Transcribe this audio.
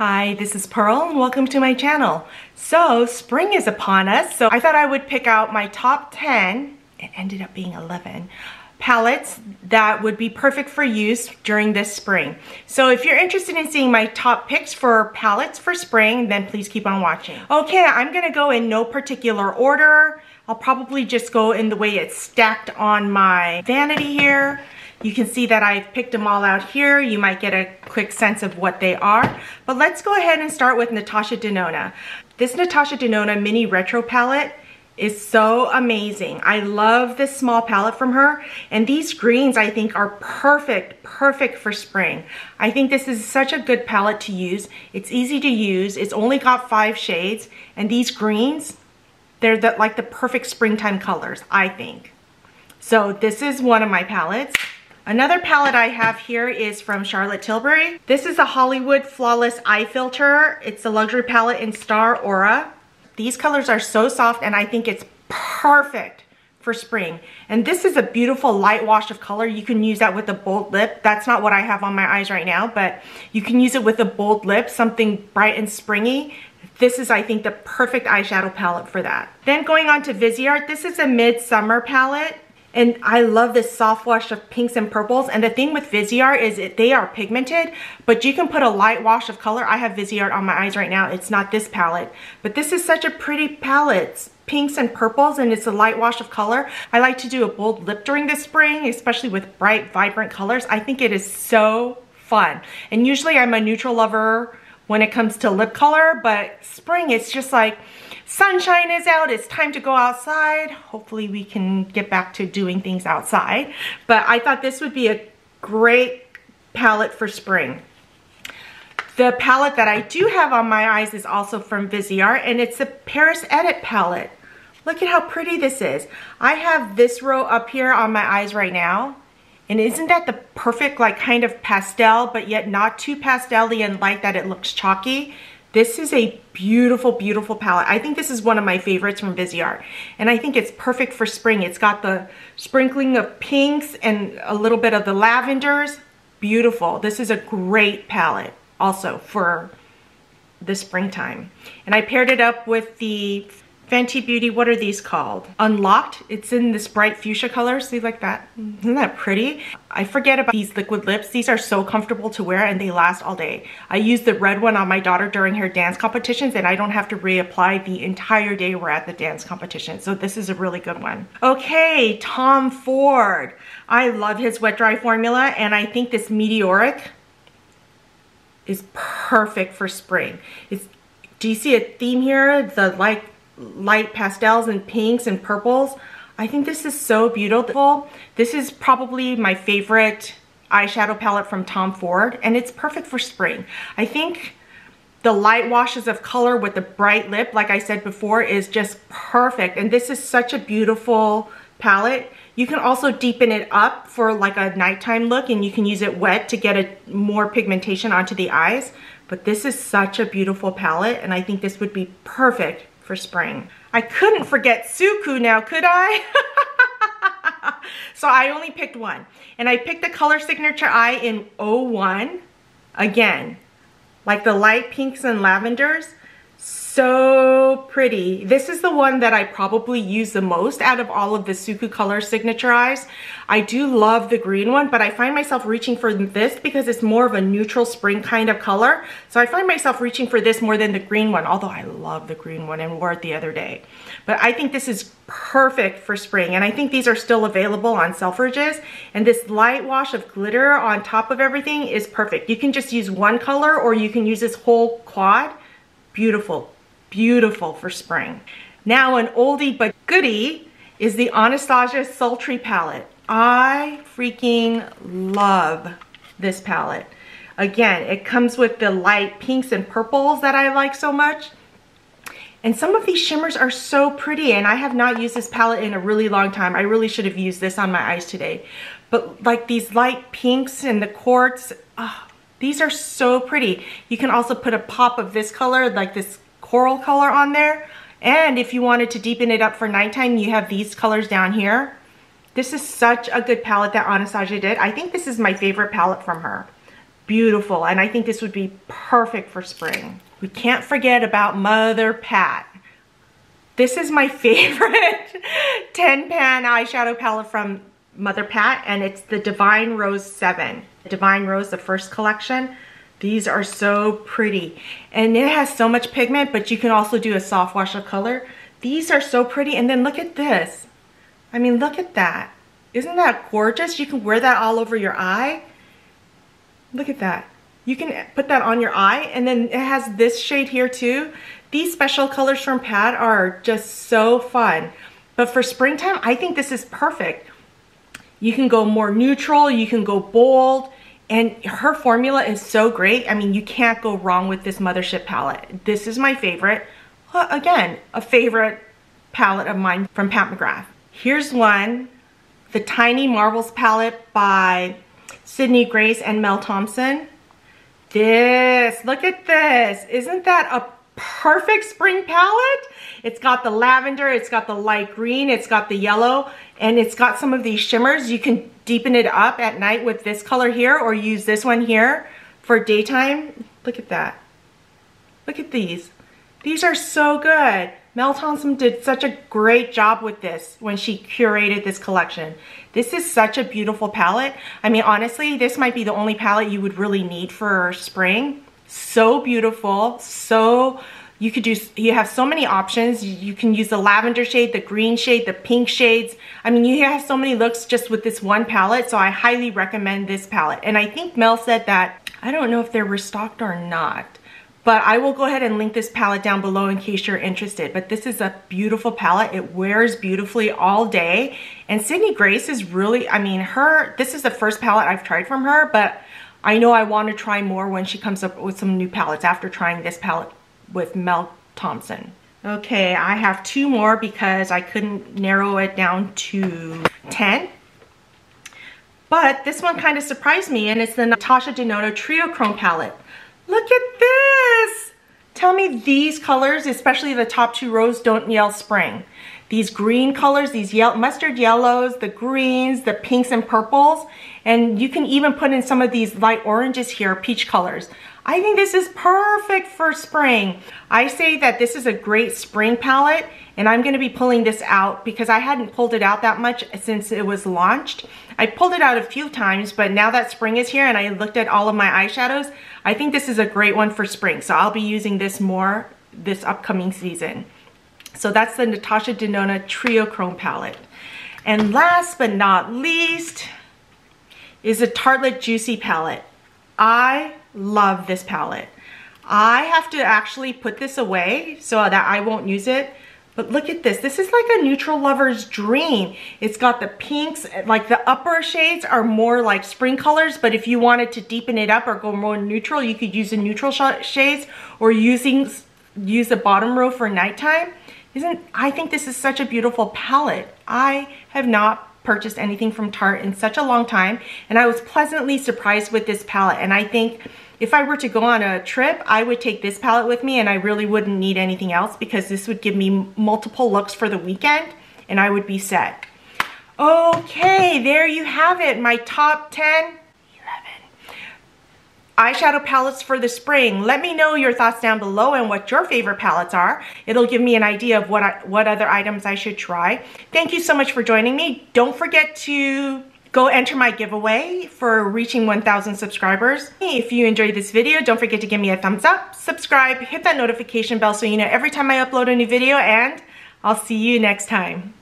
Hi, this is Pearl and welcome to my channel. So spring is upon us, so I thought I would pick out my top 10, it ended up being 11, palettes that would be perfect for use during this spring. So if you're interested in seeing my top picks for palettes for spring, then please keep on watching. Okay, I'm gonna go in no particular order. I'll probably just go in the way it's stacked on my vanity here. You can see that I've picked them all out here. You might get a quick sense of what they are. But let's go ahead and start with Natasha Denona. This Natasha Denona mini retro palette is so amazing. I love this small palette from her. And these greens I think are perfect for spring. I think this is such a good palette to use. It's easy to use. It's only got 5 shades. And these greens, they're like the perfect springtime colors, I think. So this is one of my palettes. Another palette I have here is from Tilbury. This is a Hollywood Flawless Eye Filter. It's a luxury palette in Star Aura. These colors are so soft and I think it's perfect for spring. And this is a beautiful light wash of color. You can use that with a bold lip. That's not what I have on my eyes right now, but you can use it with a bold lip, something bright and springy. This is, I think, the perfect eyeshadow palette for that. Then going on to Viseart, this is a midsummer palette. And I love this soft wash of pinks and purples. And the thing with Viseart is they are pigmented, but you can put a light wash of color. I have Viseart on my eyes right now. It's not this palette, but this is such a pretty palette. It's pinks and purples and it's a light wash of color. I like to do a bold lip during the spring, especially with bright, vibrant colors. I think it is so fun. And usually I'm a neutral lover when it comes to lip color, but spring, it's just like, sunshine is out, it's time to go outside. Hopefully we can get back to doing things outside. But I thought this would be a great palette for spring. The palette that I do have on my eyes is also from Viseart, and it's the Paris Edit palette. Look at how pretty this is. I have this row up here on my eyes right now. And isn't that the perfect like kind of pastel, but yet not too pastel-y and light that it looks chalky? This is a beautiful, beautiful palette. I think this is one of my favorites from Viseart. And I think it's perfect for spring. It's got the sprinkling of pinks and a little bit of the lavenders. Beautiful. This is a great palette also for the springtime. And I paired it up with the Fenty Beauty, what are these called? Unlocked. It's in this bright fuchsia color. See, like that? Isn't that pretty? I forget about these liquid lips. These are so comfortable to wear and they last all day. I used the red one on my daughter during her dance competitions and I don't have to reapply the entire day we're at the dance competition. So this is a really good one. Okay, Tom Ford. I love his wet dry formula and I think this Meteoric is perfect for spring. Do you see a theme here? The light pastels and pinks and purples. I think this is so beautiful. This is probably my favorite eyeshadow palette from Tom Ford and it's perfect for spring. I think the light washes of color with the bright lip, like I said before, is just perfect. And this is such a beautiful palette. You can also deepen it up for like a nighttime look and you can use it wet to get more pigmentation onto the eyes. But this is such a beautiful palette and I think this would be perfect for spring. I couldn't forget Suku now, could I? So I only picked one. And I picked the Color Signature Eye in 01. Again, like the light pinks and lavenders. So pretty. This is the one that I probably use the most out of all of the Suku Color Signature Eyes. I do love the green one, but I find myself reaching for this because it's more of a neutral spring kind of color. So I find myself reaching for this more than the green one, although I love the green one and wore it the other day. But I think this is perfect for spring, and I think these are still available on Selfridges. And this light wash of glitter on top of everything is perfect. You can just use one color or you can use this whole quad. Beautiful. Beautiful for spring. Now an oldie but goodie is the Anastasia Sultry palette. I freaking love this palette. Again, it comes with the light pinks and purples that I like so much. And some of these shimmers are so pretty and I have not used this palette in a really long time. I really should have used this on my eyes today. But like these light pinks and the quartz, these are so pretty. You can also put a pop of this color, like this coral color on there. And if you wanted to deepen it up for nighttime, you have these colors down here. This is such a good palette that Anastasia did. I think this is my favorite palette from her. beautiful, and I think this would be perfect for spring. We can't forget about Mother Pat. This is my favorite 10-pan eyeshadow palette from Mother Pat, and it's the Divine Rose 7. Divine Rose, the first collection. These are so pretty, and it has so much pigment, but you can also do a soft wash of color. These are so pretty, and then look at this. I mean, look at that. Isn't that gorgeous? You can wear that all over your eye. Look at that. You can put that on your eye, and then it has this shade here too. These special colors from Pat are just so fun. But for springtime, I think this is perfect. You can go more neutral, you can go bold, and her formula is so great. I mean, you can't go wrong with this Mothership palette. This is my favorite. Well, again, a favorite palette of mine from Pat McGrath. Here's one, the Tiny Marvels palette by Sydney Grace and Mel Thompson. Look at this. Isn't that a perfect spring palette? It's got the lavender, it's got the light green, it's got the yellow, and it's got some of these shimmers. You can deepen it up at night with this color here, or use this one here for daytime. Look at that. Look at these. These are so good. Mel Thompson did such a great job with this when she curated this collection. This is such a beautiful palette. I mean, honestly, this might be the only palette you would really need for spring. So beautiful. So you have so many options. You can use the lavender shade, the green shade, the pink shades. I mean, you have so many looks just with this one palette, so I highly recommend this palette. And I think Mel said that, I don't know if they're restocked or not, but I will go ahead and link this palette down below in case you're interested. But this is a beautiful palette. It wears beautifully all day. And Sydney Grace is really, I mean, this is the first palette I've tried from her, but I know I want to try more when she comes up with some new palettes after trying this palette with Mel Thompson. Okay, I have two more because I couldn't narrow it down to 10. But this one kind of surprised me, and it's the Natasha Denona Trio Chrome palette. Look at this! Tell me these colors, especially the top two rows, don't yell spring. These green colors, these mustard yellows, the greens, the pinks and purples, and you can even put in some of these light oranges here, peach colors. I think this is perfect for spring. I say that this is a great spring palette, and I'm going to be pulling this out because I hadn't pulled it out that much since it was launched. I pulled it out a few times, but now that spring is here and I looked at all of my eyeshadows, I think this is a great one for spring. So I'll be using this more this upcoming season. So that's the Natasha Denona Trio Chrome palette. And last but not least is a Tartlette Juicy palette. I love this palette. I have to actually put this away so that I won't use it. But look at this. This is like a neutral lover's dream. It's got the pinks, like the upper shades are more like spring colors, but if you wanted to deepen it up or go more neutral, you could use the neutral shades or use the bottom row for nighttime. I think this is such a beautiful palette. I have not purchased anything from Tarte in such a long time, and I was pleasantly surprised with this palette. And I think if I were to go on a trip, I would take this palette with me, and I really wouldn't need anything else because this would give me multiple looks for the weekend and I would be set. Okay, there you have it, my top 10, eyeshadow palettes for the spring. Let me know your thoughts down below and what your favorite palettes are. It'll give me an idea of what other items I should try. Thank you so much for joining me. Don't forget to go enter my giveaway for reaching 1,000 subscribers. If you enjoyed this video, don't forget to give me a thumbs up, subscribe, hit that notification bell so you know every time I upload a new video, and I'll see you next time.